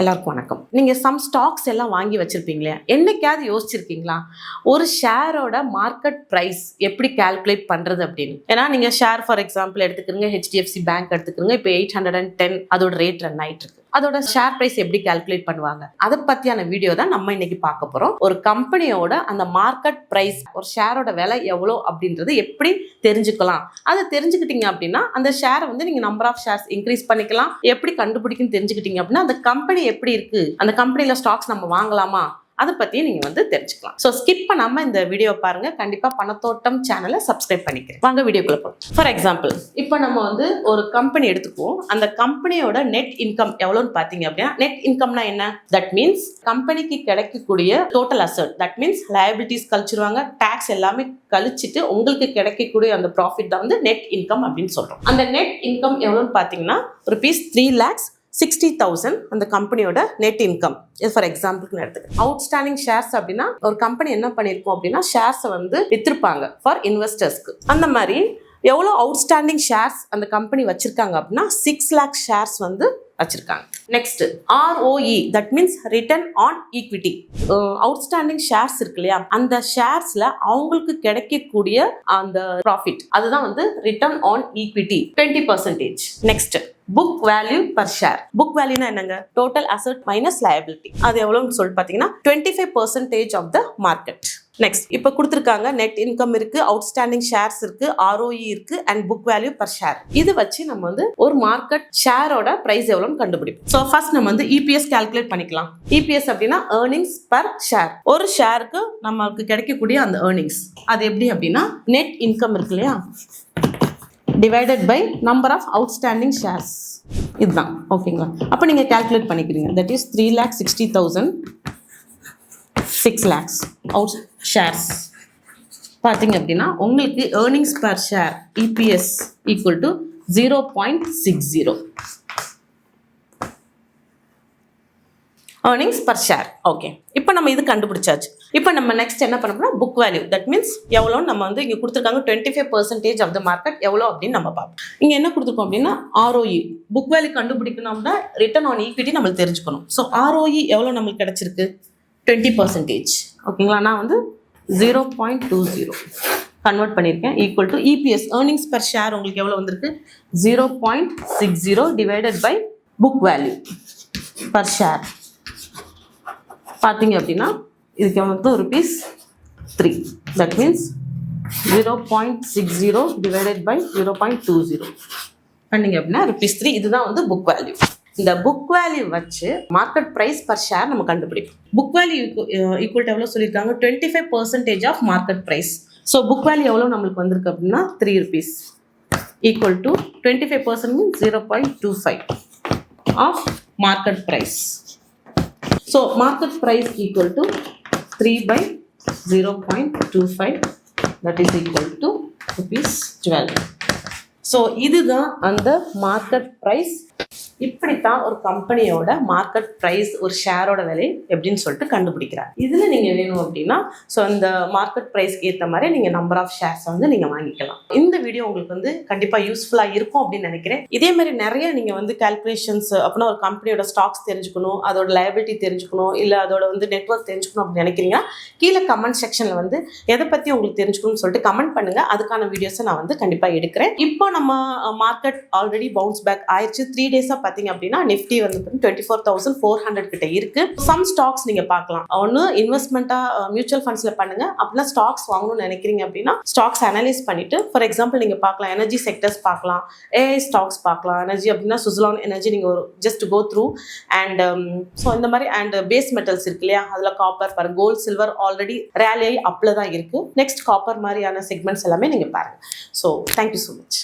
எல்லாருக்கும் வணக்கம். நீங்க சம் ஸ்டாக்ஸ் எல்லாம் வாங்கி வச்சிருப்பீங்களே, என்னைக்காவது யோசிச்சிருக்கீங்களா ஒரு ஷேரோட மார்க்கெட் பிரைஸ் எப்படி கால்குலேட் பண்றது அப்படின்னு? ஏன்னா நீங்க ஷேர் ஃபார் எக்ஸாம்பிள் எடுத்துக்கிறீங்க, ஹெச்டிஎஃப்சி பேங்க் எடுத்துக்கிறீங்க, இப்போ 810 அதோட ரேட் ரன் ஆயிட்டு இருக்கு. அதோட ஷேர் பிரைஸ் எப்படி கால்குலேட் பண்ணுவாங்க, அதை பத்தியான வீடியோ தான் நம்ம இன்னைக்கு பார்க்க போறோம். ஒரு கம்பெனியோட அந்த மார்க்கெட் பிரைஸ், ஒரு ஷேரோட விலை எவ்வளோ அப்படின்றது எப்படி தெரிஞ்சுக்கலாம். அதை தெரிஞ்சுக்கிட்டீங்க அப்படின்னா அந்த ஷேரை வந்து நீங்க நம்பர் ஆஃப் ஷேர்ஸ் இன்க்ரீஸ் பண்ணிக்கலாம். எப்படி கண்டுபிடிக்குன்னு தெரிஞ்சுக்கிட்டீங்க அப்படின்னா அந்த கம்பெனி எப்படி இருக்கு, அந்த கம்பெனில ஸ்டாக்ஸ் நம்ம வாங்கலாமா, அதை பத்தியும் நீங்க வந்து தெரிஞ்சுக்கலாம். ஸோ ஸ்கிப் பண்ணாம இந்த வீடியோ பாருங்க. கண்டிப்பா பணத்தோட்டம் சேனலை சப்ஸ்கிரைப் பண்ணிக்கிறேன். வாங்க வீடியோக்குள்ள போகலாம். ஃபார் எக்ஸாம்பிள் இப்போ நம்ம வந்து ஒரு கம்பெனி எடுத்துக்குவோம். அந்த கம்பெனியோட நெட் இன்கம் எவ்வளோன்னு பார்த்தீங்க அப்படின்னா, நெட் இன்கம்னா என்ன? தட் மீன்ஸ் கம்பெனிக்கு கிடைக்கக்கூடிய total asset, that means liabilities கழிச்சிருவாங்க, டாக்ஸ் எல்லாமே கழிச்சிட்டு உங்களுக்கு கிடைக்கக்கூடிய அந்த ப்ராஃபிட் தான் வந்து நெட் இன்கம் அப்படின்னு சொல்றோம். அந்த நெட் இன்கம் எவ்வளோன்னு பார்த்தீங்கன்னா ₹3,60,000 அந்த கம்பெனியோட நெட் இன்கம். ஃபார் எக்ஸாம்பிளுக்கு எடுத்துக்க அவுட்ஸ்டாண்டிங் ஷேர்ஸ் அப்படின்னா, ஒரு கம்பெனி என்ன பண்ணியிருக்கோம் அப்படின்னா ஷேர்ஸை வந்து வித்திருப்பாங்க ஃபார் இன்வெஸ்டர்ஸ்க்கு. அந்த மாதிரி எவ்வளோ அவுட்ஸ்டாண்டிங் ஷேர்ஸ் அந்த கம்பெனி வச்சிருக்காங்க அப்படின்னா 6 lakh ஷேர்ஸ் வந்து வச்சிருக்காங்க. Next ROE, that means return on equity. Outstanding shares இருக்கு இல்லையா, அந்த ஷேர்ஸ்ல அவங்களுக்கு கிடைக்கக்கூடிய அந்த ப்ராஃபிட், அதுதான் வந்து return on equity 20%. Next book value per share. Book வேல்யூனா என்னங்க? Total asset minus liability. அது எவ்வளோன்னு சொல்லிட்டு பார்த்தீங்கன்னா 25% ஆஃப் த மார்க்கெட். நெக்ஸ்ட் இப்போ கொடுத்துருக்காங்க நெட் இன்கம் இருக்கு, அவுட்ஸ்டாண்டிங் ஷேர்ஸ் இருக்கு, ROE இருக்கு and book value per share. இது வச்சு நம்ம வந்து ஒரு மார்க்கெட் ஷேரோட பிரைஸ் எவ்வளோன்னு கண்டுபிடிப்போம். ஸோ ஃபர்ஸ்ட் நம்ம வந்து EPS கால்குலேட் பண்ணிக்கலாம். EPS அப்படின்னா ஏர்னிங்ஸ் பர் ஷேர். ஒரு ஷேருக்கு நமக்கு கிடைக்கக்கூடிய அந்த ஏர்னிங்ஸ் அது எப்படி அப்படின்னா, நெட் இன்கம் இருக்கு இல்லையா, divided by number of outstanding shares. இதுதான் ஓகேங்களா. அப்போ நீங்கள் கால்குலேட் பண்ணிக்கிறீங்க. That is 3,60,000 6 lakhs out shares பார்த்தீங்க அப்படின்னா உங்களுக்கு earnings per share EPS equal to 0.60 earnings per share. Okay, இப்போ நம்ம இது கண்டுபிடிச்சாச்சு. இப்போ நம்ம நெக்ஸ்ட் என்ன பண்ண போறோம், புக் வேல்யூ. தட் மீன்ஸ் எவ்வளோ நம்ம வந்து இங்கே கொடுத்துருக்காங்க 25% ஆஃப் த மார்க்கெட் எவ்வளோ அப்படின்னு நம்ம பார்ப்போம். இங்கே என்ன கொடுத்துருக்கோம் அப்படின்னா ROE. புக் வேல்யூ கண்டுபிடிக்கணும்னா ரிட்டர்ன் ஆன் ஈக்விட்டி நம்மளுக்கு தெரிஞ்சுக்கணும். ஸோ ROE எவ்வளோ நம்மளுக்கு கிடைச்சிருக்கு, 20%. ஓகேங்களா. நான் வந்து 0.20 கன்வெர்ட் பண்ணியிருக்கேன். Equal to EPS earnings per share உங்களுக்கு எவ்வளோ வந்திருக்கு, 0.60 divided by book value per share. பார்த்தீங்க அப்படின்னா இதுக்கு வந்து ₹3. தட் மீன்ஸ் 0.60 டிவைடட் பை 0.20 பண்ணிங்க அப்படின்னா ₹3. இதுதான் வந்து புக் வேல்யூ. இந்த புக் வேல்யூ வச்சு மார்க்கெட் பிரைஸ் பர் ஷேர் நம்ம கண்டுபிடிப்போம். புக் வேல்யூ ஈக்குவல் எவ்வளோ சொல்லியிருக்காங்க, 25% of market price. So book value எவ்வளோ நம்மளுக்கு வந்திருக்கு அப்படின்னா ₹3 equal to 25% means 0.25 of market price. So market price equal to 3 by 0.25 that is equal to ₹12. So இதுதான் அந்த மார்க்கெட் ப்ரைஸ். இப்படித்தான் ஒரு கம்பெனியோட மார்க்கெட் ப்ரைஸ், ஒரு ஷேரோட விலை எப்படின்னு சொல்லிட்டு கண்டுபிடிக்கிறார். இதில் நீங்கள் வேணும் அப்படின்னா ஸோ இந்த மார்க்கெட் ப்ரைஸ்க்கு ஏற்ற மாதிரி நீங்கள் நம்பர் ஆஃப் ஷேர்ஸ் வந்து நீங்கள் வாங்கிக்கலாம். இந்த வீடியோ உங்களுக்கு வந்து கண்டிப்பாக யூஸ்ஃபுல்லாக இருக்கும் அப்படின்னு நினைக்கிறேன். இதே மாதிரி நிறைய நீங்கள் வந்து கால்குலேஷன்ஸ் அப்படின்னா ஒரு கம்பெனியோட ஸ்டாக்ஸ் தெரிஞ்சுக்கணும், அதோட லயபிலிட்டி தெரிஞ்சுக்கணும், இல்லை அதோட வந்து நெட்வொர்க் தெரிஞ்சுக்கணும் அப்படின்னு நினைக்கிறீங்கன்னா கீழே கமெண்ட் செக்ஷனில் வந்து எதை பற்றி உங்களுக்கு தெரிஞ்சுக்கணும்னு சொல்லிட்டு கமெண்ட் பண்ணுங்கள். அதுக்கான வீடியோஸை நான் வந்து கண்டிப்பாக எடுக்கிறேன். இப்போ நம்ம மார்க்கெட் ஆல்ரெடி பவுன்ஸ் பேக் ஆயிடுச்சு. 3 days பார்த்தீங்க அப்படின்னா நிஃப்டி வந்து 24,400 கிட்ட இருக்கு. சம் ஸ்டாக்ஸ் நீங்க பார்க்கலாம். ஒன்று இன்வெஸ்ட்மெண்ட்டா மியூச்சுவல் ஃபண்ட்ஸ்ல பண்ணுங்க. அப்படின்னா ஸ்டாக்ஸ் வாங்கணும்னு நினைக்கிறீங்க அப்படின்னா ஸ்டாக்ஸ் அனலைஸ் பண்ணிட்டு ஃபார் எக்ஸாம்பிள் நீங்க பார்க்கலாம், எனர்ஜி செக்டர்ஸ் பார்க்கலாம், AI ஸ்டாக்ஸ் பார்க்கலாம். எனர்ஜி அப்படின்னா சுஸ்லான் எனர்ஜி நீங்க ஒரு just go through and so இந்த மாதிரி அண்ட் பேஸ் மெட்டல்ஸ் இருக்கு இல்லையா, அதில் காப்பர் பாருங்க, கோல்ட் சில்வர் ஆல்ரெடி ரேலி ஆகி அப்ல தான் இருக்கு. நெக்ஸ்ட் காப்பர் மாதிரியான செக்மெண்ட்ஸ் எல்லாமே நீங்க பாருங்க. So thank you so much.